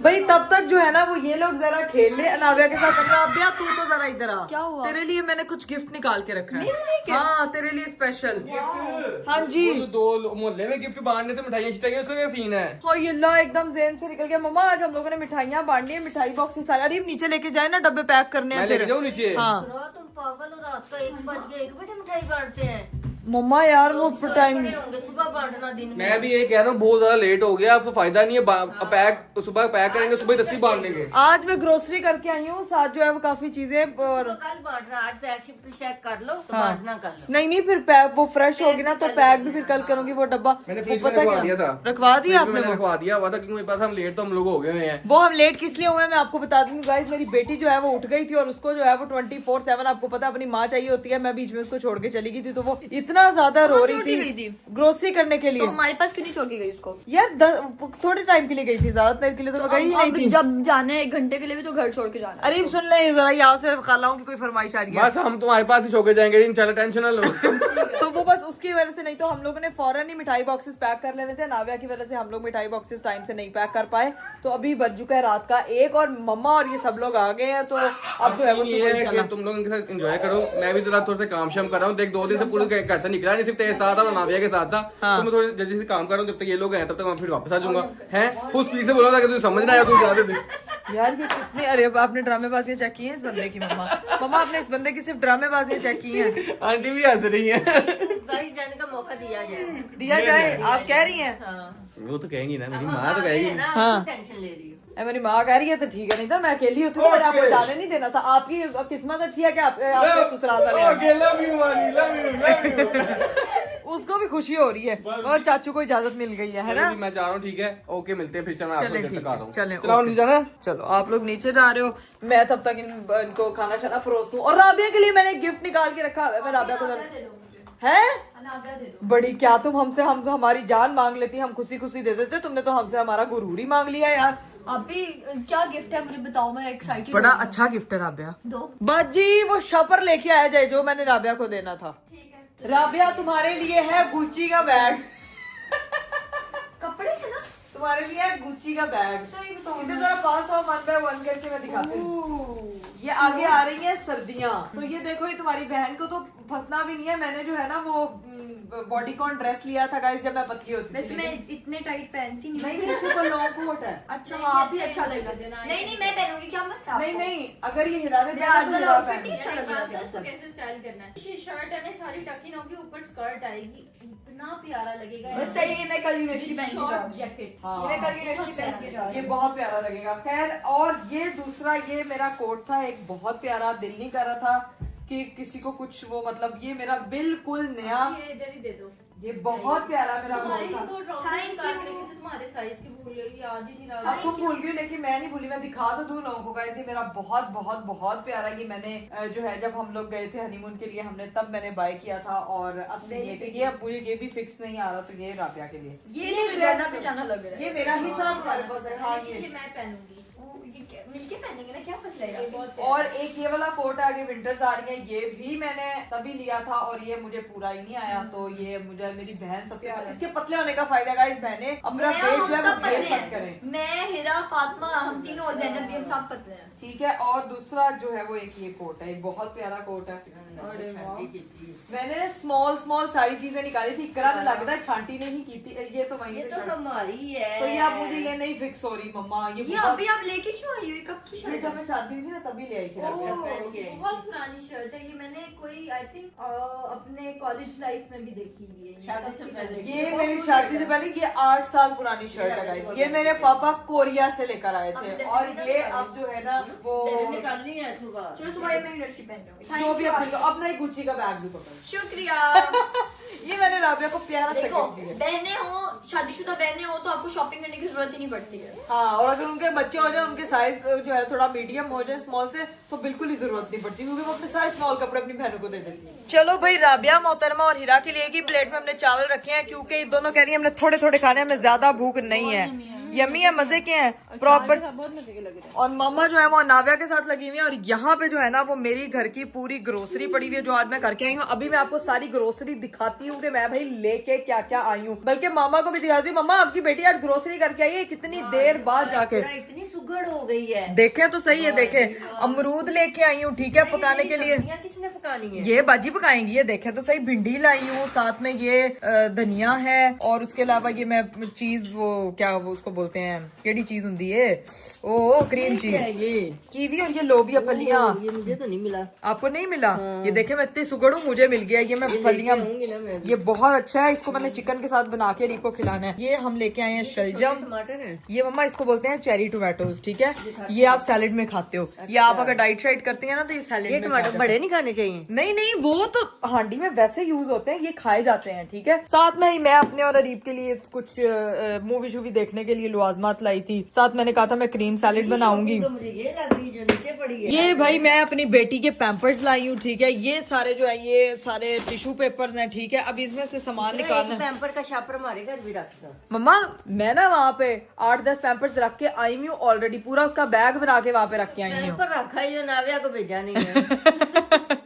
भाई तब तक जो है ना वो ये लोग जरा खेल ले अनाविया के साथ। अनाविया तू तो जरा इधर आ। क्या हुआ? तेरे लिए मैंने कुछ गिफ्ट निकाल के रखा है। हाँ तेरे लिए स्पेशल। हाँ जी। वो जो 2 मोहल्ले में गिफ्ट बांटने थे, मिठाइयाँ छिटाइयाँ, उसका क्या सीन है? हाँ ये ला एकदम जेन से निकल गया। मम्मा आज हम लोगों ने मिठाइयाँ बांटनी है, मिठाई बॉक्स से सारा। अरे नीचे लेके जाए ना, डब्बे पैक करने मैं हैं लेके फिर। जाऊँ नीचे? हाँ तुम पागल हो, रात का 1 बजे मिठाई बांटते हैं। मम्मा यार वो टाइम। होंगे सुबह बांटना दिन में। मैं भी ये कह रहा हूँ, बहुत ज्यादा लेट हो गया, अब तो फायदा नहीं है। पैक सुबह पैक करेंगे, सुबह 10 बांध लेंगे। आज मैं ग्रोसरी करके आई हूँ, साथ जो है वो काफी चीजें। और कल बांटना, आज पैक चेक कर लो तो हाँ। बांटना कल। नहीं फिर पैक वो फ्रेश होगी ना तो पैक भी फिर कल करूंगी। वो डब्बा मैंने फ्रिज वो में पता रखवा क्या? दिया था। रखवा दिया फ्रिज में आपने? मैंने वो रखवा दिया हुआ था क्योंकि मेरे पास हम लेट तो हम लोग हो गए हुए हैं। वो हम लेट किस लिए हुए मैं आपको बता दूंगी गाइस। मेरी बेटी जो है वो उठ गई थी और उसको जो है वो 24/7 आपको पता अपनी माँ चाहिए होती है। मैं बीच में उसको छोड़ के चली गई थी, तो वो इतना ज्यादा रो रही थी ग्रोसरी करने के लिए तो हमारे पास क्यों नहीं छोड़ के गई उसको? यार थोड़े टाइम के लिए गई थी, ज्यादा टाइम के लिए तो मैं गई ही नहीं अब थी। जब जाने 1 घंटे के लिए भी तो घर छोड़ के जाना है। अरे सुन ले जरा, यहाँ से खालाओं की कोई फरमाइश आ रही है बस हम तुम्हारे पास ही छोड़ जाएंगे, चलो टेंशन ना लो। तो वो बस उसकी वजह से, नहीं तो हम लोगों ने फौरन ही मिठाई बॉक्सेस पैक कर लेने थे। नाव्या की वजह से हम लोग मिठाई बॉक्सेस टाइम से नहीं पैक कर पाए, तो अभी बज चुका है रात का 1 और मम्मा और ये सब लोग आ गए हैं, तो अब जो है वो ये है कि तुम लोग इनके साथ एंजॉय करो, मैं भी जरा थोड़ा सा काम शाम कर रहा हूँ। देख 2 दिन से पूरे घर से निकला नहीं, सिर्फ तेरे साथ था, नाविया के साथ था। तो मैं थोड़ी जल्दी से काम कर रहा हूँ, जब तक ये लोग हैं तब तक मैं फिर वापस आ जाऊंगा। है फुल स्पीड से बोला था कि तुझे समझ ना आया, तू जा दे। यार ये कितनी, अरे आपने ड्रामेबाजियां चेक की हैं इस बंदे की। मम्मा आपने इस बंदे की सिर्फ ड्रामेबाजियां चेक की हैं। आंटी भी हंस रही है। भाई जाने का मौका दिया जाए, आप कह रही हैं। वो तो कहेंगी ना, मेरी माँ तो कहेगी। हाँ टेंशन ले रही हूँ। मेरी माँ कह रही है तो ठीक है, नहीं था मैं अकेली होती तो मैंने आपको जाने नहीं देना था। आपकी किस्मत अच्छी है कि आपके ससुराल वाले उसको भी खुशी हो रही है और चाचू को इजाजत मिल गई है ना। मैं जा रहा हूँ, ठीक है, ओके, मिलते हैं फिर। चले ठीक है, चले नहीं जाना। चलो आप लोग नीचे जा रहे हो, मैं तब तक इनको खाना शाना परोस दूं। और राबिया के लिए मैंने गिफ्ट निकाल के रखा है, मैं राबिया को है बड़ी, क्या तुम हमसे, हम तो हमारी जान मांग लेती, हम खुशी खुशी दे देते, तुमने तो हमसे हमारा गुरूर ही मांग लिया यार। अभी क्या गिफ्ट है मुझे बताओ, मैं एक्साइटेड। बड़ा अच्छा गिफ्ट है राबिया। दो बाजी वो शॉपर लेके आया जाए जो मैंने राबिया को देना था। राबिया तुम्हारे लिए है गुच्ची का बैग। कपड़े है ना तुम्हारे लिए है गुच्ची का बैग। सही बताओ इधर जरा पास आओ, 1 by 1 करके मैं दिखाती हूँ। ये आगे आ रही है सर्दियाँ, तो ये देखो, ये तुम्हारी बहन को तो फंसना भी नहीं है। मैंने जो है ना वो बॉडीकॉन ड्रेस लिया था गाइस जब मैं पतली होती थी। वैसे मैं इतने टाइट पहनती नहीं। नहीं इसमें तो लॉन्ग कोट है। अच्छा वहाँ भी अच्छा लगेगा। नहीं मैं पहनूंगी, क्या मसला? नहीं अगर ये हिरारे मैं आज वाला outfit ही अच्छा लग रहा है। उसको कैसे स्टाइल करना है। शर्ट है ना सारी टकिन होगी, ऊपर स्कर्ट आएगी, इतना प्यारा लगेगा। बस सही है, मैं कल यूनिवर्सिटी पहन के जा रही हूँ। जैकेट मैं कल यूनिवर्सिटी पहन के जा रही ये बहुत प्यारा लगेगा। खैर, और ये दूसरा, ये मेरा कोट था एक बहुत प्यारा, दिल नहीं कर रहा था कि किसी को कुछ वो, मतलब ये मेरा बिल्कुल नया, ये इधर ही दे दो। ये बहुत प्यारा मेरा तुम्हारी कोट था। तो ट्राउजर निकाल के रखी थी, तुम्हारे साइज की भूल गई, याद ही नहीं रहा। अब तुम भूल गई, लेकिन मैं नहीं भूली, मैं दिखा तो दूं लोगों को। गाइस ये मेरा बहुत बहुत बहुत प्यारा, ये मैंने जो है जब हम लोग गए थे हनीमून के लिए, हमने तब मैंने बाय किया था। और अब ये अब मुझे ये भी फिक्स नहीं आ रहा, तो ये राबिया के लिए ये जाना पहचाना लग रहा है। ये मेरा ही था, तुम्हारे पास है। हाँ ये मैं पहनूंगी। मिलके पहनेंगे ना, क्या मसला है? और एक ये वाला कोट आगे विंटर्स आ रही है, ये भी मैंने तभी लिया था और ये मुझे पूरा ही नहीं आया, तो ये मुझे मेरी बहन सबसे, इसके पतले होने का फायदा गाइस, बहने अपना मैं वेट हम जो है सब वो गेन पतले मत करें, हैं। मैं हिरा फातिमा हम तीनों और ज़ैनब भी हम सब पतले हैं। ठीक है। और दूसरा जो है वो एक ये कोट है, बहुत प्यारा कोट है। मैंने स्मॉल सारी चीजें निकाली थी, इकरा ने लगता है छांटी नहीं की थी, ये तो वहीं ये से तो शर्ट- हमारी है। तो ये अब मुझे ये नहीं फिक्स हो रही मम्मा, ये बहुत- अभी आप लेके क्यों आई हो? ये कब की ये शर्ट जब मैं शादी हुई थी ना तभी ले आई थी राबिया। बहुत पुरानी शर्ट है ये, मैंने कोई आई थिंक अपने कॉलेज लाइफ में भी देखी हुई है। शादी से पहले। ये मेरी शादी से पहले, ये 8 साल पुरानी शर्ट है गाइस। ये मेरे पापा कोरिया से लेकर आए थे, और ये अब जो है ना वो निकालनी है सुबह। चलो सुबह मैं यूनिवर्सिटी पहन जाऊंगी। जो भी अपना ही गुच्ची का बैग भी पकड़। शुक्रिया। ये मैंने राबिया को प्यारा सा देखो गिफ्ट दिया। बहनें हो, शादीशुदा बहनें हो तो आपको शॉपिंग करने की जरूरत ही नहीं पड़ती है। हाँ, और अगर उनके बच्चे हो जाए, उनके साइज जो है थोड़ा मीडियम हो जाए स्मॉल से, तो बिल्कुल ही जरूरत नहीं पड़ती, क्योंकि वो अपने सारे स्मॉल कपड़े अपनी बहनों को दे देती है। चलो भाई, राबिया, मोहतरमा और हीरा के लिए एक ही प्लेट में हमने चावल रखे हैं, क्योंकि ये दोनों कह रही है हमने थोड़े थोड़े खाने, हमें ज्यादा भूख नहीं है। यम्मी है, मजे के हैं, प्रॉपर। और मम्मा जो है वो नाव्या के साथ लगी हुई है, और यहाँ पे जो है ना वो मेरी घर की पूरी ग्रोसरी पड़ी हुई है जो आज मैं करके आई हूँ। अभी मैं आपको सारी ग्रोसरी दिखाती हूँ कि मैं भाई लेके क्या क्या आई हूँ, बल्कि मामा को भी दिखाती हूँ। मम्मा, आपकी बेटी आज ग्रोसरी करके आई है कितनी देर बाद जाके। इतनी सुगड़ हो गई है। देखे तो सही है, देखे अमरूद लेके आई हूँ, ठीक है, पकाने के लिए। किसने पकानी है? ये बाजी पकाएंगी, ये देखे तो सही। भिंडी लाई हूँ, साथ में ये धनिया है, और उसके अलावा ये मैं चीज, वो क्या वो उसको बोलते हैं, केड़ी चीज होती है, ओ क्रीम चीज, ये कीवी, और ये लोबिया फलियां। ये मुझे तो नहीं मिला। आपको नहीं मिला? ये देखे मैं इतनी सुगड़ हूँ, मुझे मिल गया ये। मैं फलियां, ये बहुत अच्छा है, इसको मैंने चिकन के साथ बना के रीप को खिलाना है। ये हम लेके आए हैं शलजम, टमाटर है। ये मम्मा इसको बोलते हैं चेरी टोमेटोज, ठीक है। ये आप सैलेड में खाते हो, ये आप अगर डाइट शाइट करती हैं ना तो ये सैलेड में टमाटर बड़े नहीं खाने चाहिए। नहीं, वो तो हांडी में वैसे यूज होते हैं, ये खाए जाते हैं, ठीक है। साथ में ही मैं अपने और अरीब के लिए कुछ मूवी शूवी देखने के लिए लवाजमात लाई थी, साथ मैंने कहा था मैं क्रीम सैलेड बनाऊंगी। तो मुझे ये लग रही जो नीचे पड़ी है। ये भाई मैं अपनी बेटी के पैम्पर्स लाई हूँ, ठीक है। ये सारे जो है ये सारे टिश्यू पेपर्स हैं, ठीक है। अब इसमें से सामान निकालना है। पैम्पर का शापर हमारे घर भी रखता। मम्मा मैं ना वहाँ पे 8-10 पैम्पर्स रख के आई हूँ ऑलरेडी, पूरा उसका बैग बना के वहाँ पे रख के आई हूँ। पैम्पर रखा है जो नाविया को भेजा नहीं है।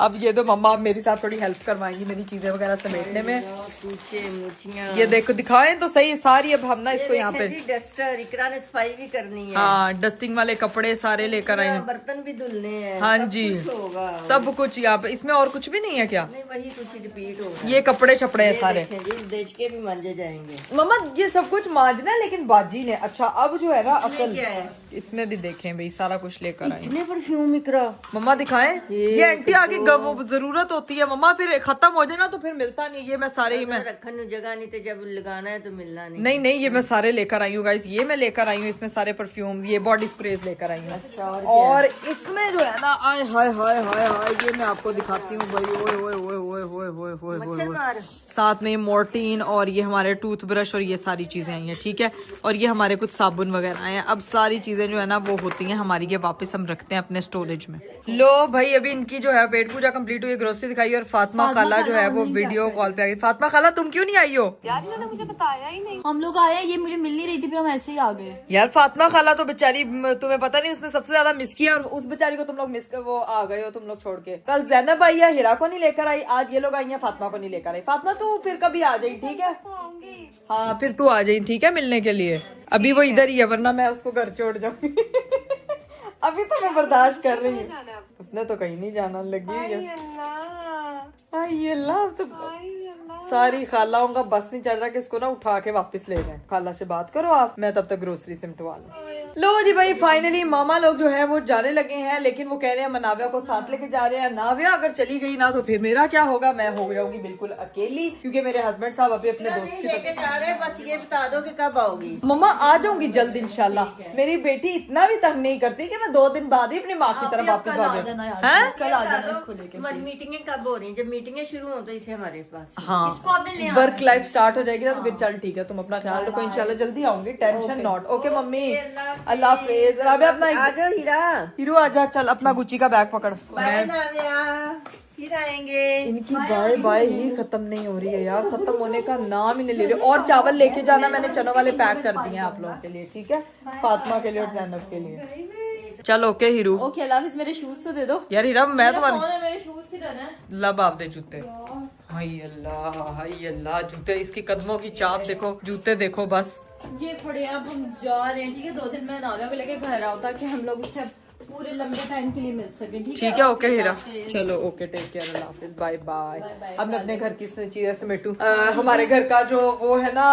अब ये तो मम्मा अब मेरी साथ थोड़ी हेल्प करवाएंगी मेरी चीजें वगैरह समेटने में। पूछे मुछियाँ ये देखो दिखाएं तो सही सारी। अब हम ना इसको यहाँ पे डस्टर इकरा ने सफाई भी करनी है। हाँ डस्टिंग वाले कपड़े सारे लेकर आए हैं। बर्तन भी धुलने हैं। हाँ सब जी कुछ होगा। सब कुछ यहाँ पे। इसमें और कुछ भी नहीं है क्या? नहीं वही कुछ रिपीट होगा। ये कपड़े शपड़े हैं सारे। देखें जी देख के भी मांजे जाएंगे। मम्मा ये सब कुछ मांजना है लेकिन बाजी ने। अच्छा अब जो है ना असल क्या है? इसमें भी देखें भाई सारा कुछ लेकर आए। इतने परफ्यूम इकरा। मम्मा दिखाएं। ये आंटी आगे वो जरूरत होती है मम्मा, फिर खत्म हो जाए ना तो फिर मिलता नहीं। ये मैं सारे ही मैं रखने को जगह नहीं थे, जब लगाना है तो मिलना नहीं। नहीं ये मैं सारे लेकर आई हूँ गाइस। ये मैं लेकर आई हूँ इसमें सारे परफ्यूम, ये बॉडी स्प्रेज लेकर आई हूँ। अच्छा और इसमें जो है ना आय हाय हाय हाय हाय ये मैं आपको दिखाती हूँ भाई। ओए ओए ओए ओए ओए ओए ओए ओए ओए। साथ में मोर्टीन और ये हमारे टूथब्रश और ये सारी चीजें आई हैं, ठीक है। और ये हमारे कुछ साबुन वगैरह हैं। अब सारी चीजें जो है ना वो होती हैं हमारी, ये वापस हम रखते हैं अपने स्टोरेज में। लो भाई अभी इनकी जो है पेट पूजा कंप्लीट हुई, ग्रोसरी दिखाई और फातिमा खाला जो है वो वीडियो कॉल पे आ गई। फातिमा खाला तुम क्यों नहीं आई हो? यार मैंने मुझे बताया ही नहीं। हम लोग आए, ये मुझे मिल नहीं रही थी, फिर हम ऐसे ही आ गए। यार फातिमा खाला तो बेचारी तुम्हें पता नहीं उसने सबसे ज्यादा मिस किया, और उस बेचारी को तुम लोग मिस वो आ गए हो तुम लोग छोड़ के। कल जैनब आई है, हिरा को नहीं लेकर आई, आज ये लोग आई है फातिमा को नहीं लेकर आई। फातिमा तू फिर कभी आ जाई, ठीक है? हाँ फिर तू आ जाई, ठीक है, मिलने के लिए। अभी वो इधर ही है वरना मैं उसको घर छोड़ जाऊंगी। अभी तो मैं बर्दाश्त कर रही हूँ। उसने तो कहीं नहीं जाना, लगी हुई है। आई अल्लाह तो सारी खालाओं का बस नहीं चल रहा कि इसको ना उठा के वापस ले जाए। खाला से बात करो आप, मैं तब तक ग्रोसरी से मिटवा लूं। लो जी भाई फाइनली मामा लोग जो है वो जाने लगे हैं, लेकिन वो कह रहे हैं नाविया को साथ लेके जा रहे हैं। नाविया अगर चली गई ना तो फिर मेरा क्या होगा? मैं हो जाऊंगी बिल्कुल अकेली, क्योंकि मेरे हस्बैंड साहब अभी अपने दोस्त की लेके जा रहे हैं। बस ये बता दो कि कब आओगी। मम्मा आ जाऊंगी जल्द इंशाल्लाह। मेरी बेटी इतना भी तंग नहीं करती कि मैं 2 दिन बाद ही अपनी माँ की तरफ वापस भागे। कल आ जाना इसको लेके। मीटिंगें कब हो रही हैं? जब मीटिंगें शुरू हो तो इसे हमारे पास। हाँ वर्क लाइफ स्टार्ट हो जाएगी ना तो फिर चल ठीक है, तुम अपना ख्याल रखो, इंशाल्लाह जल्दी आऊंगी, टेंशन नॉट। ओके मम्मी अल्लाह हाफिज। राबिया अपना आ जाओ हीरा। हीरो आजा, चल अपना गुच्ची का बैग पकड़। बाय नाविया, फिर आएंगे। इनकी बाय बाय ही खत्म नहीं हो रही है यार, खत्म होने का नाम ही नहीं ले रही। और चावल लेके जाना, मैंने चनों वाले पैक कर दिए हैं आप लोगों के लिए, ठीक है, फातिमा के लिए और जैनब के लिए। चल ओके हीरू। ओके अल्लाह हाफिज। मेरे शूज तो दे दो यार हीरा मैं तुम्हारे फोन है, मेरे शूज किधर है? लब आप दे जूते। हाय अल्लाह जूते, इसकी कदमों की चाप देखो, जूते देखो बस। ये पड़े अब हम जा रहे हैं, ठीक है। 2 दिन मैं नाविया को लेके घर आओ ताकि हम लोग उससे पूरे लंबे टाइम के लिए मिल सके, ठीक है। ओके हीरा चलो ओके टेक केयर, अल्लाह हाफिज, बाय बाय। अब मैं अपने घर की चीजें समेटूं। हमारे घर का जो वो है ना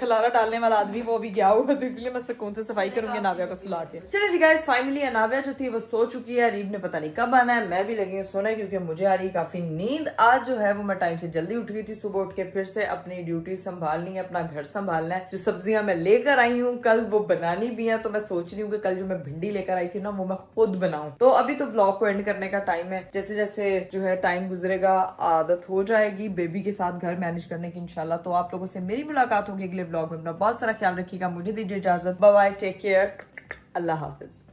खलारा डालने वाला आदमी वो भी गया हुआ, तो इसलिए मैं सुकून से सफाई करूंगी नाविया को सुला के। चलो जी गाइस फाइनली नाविया जो थी वो सो चुकी है, रीब ने पता नहीं कब आना है, मैं भी लगी हूँ सोने क्योंकि मुझे आ रही काफी नींद। आज जो है वो मैं टाइम से जल्दी उठ गई थी, सुबह उठ के फिर से अपनी ड्यूटी संभालनी है, अपना घर संभालना है। जो सब्जियां मैं लेकर आई हूँ कल वो बनानी भी है, तो मैं सोच रही हूँ कि कल जो मैं भिंडी लेकर आई थी ना वो मैं खुद बनाऊं। तो अभी तो व्लॉग को एंड करने का टाइम है, जैसे जैसे जो है टाइम गुजरेगा आदत हो जाएगी बेबी के साथ घर मैनेज करने की इंशाल्लाह। तो आप लोगों से मेरी मुलाकात होगी अगले व्लॉग में। अपना बहुत सारा ख्याल रखिएगा, मुझे दीजिए इजाजत, बाय बाय, टेक केयर, अल्लाह हाफिज।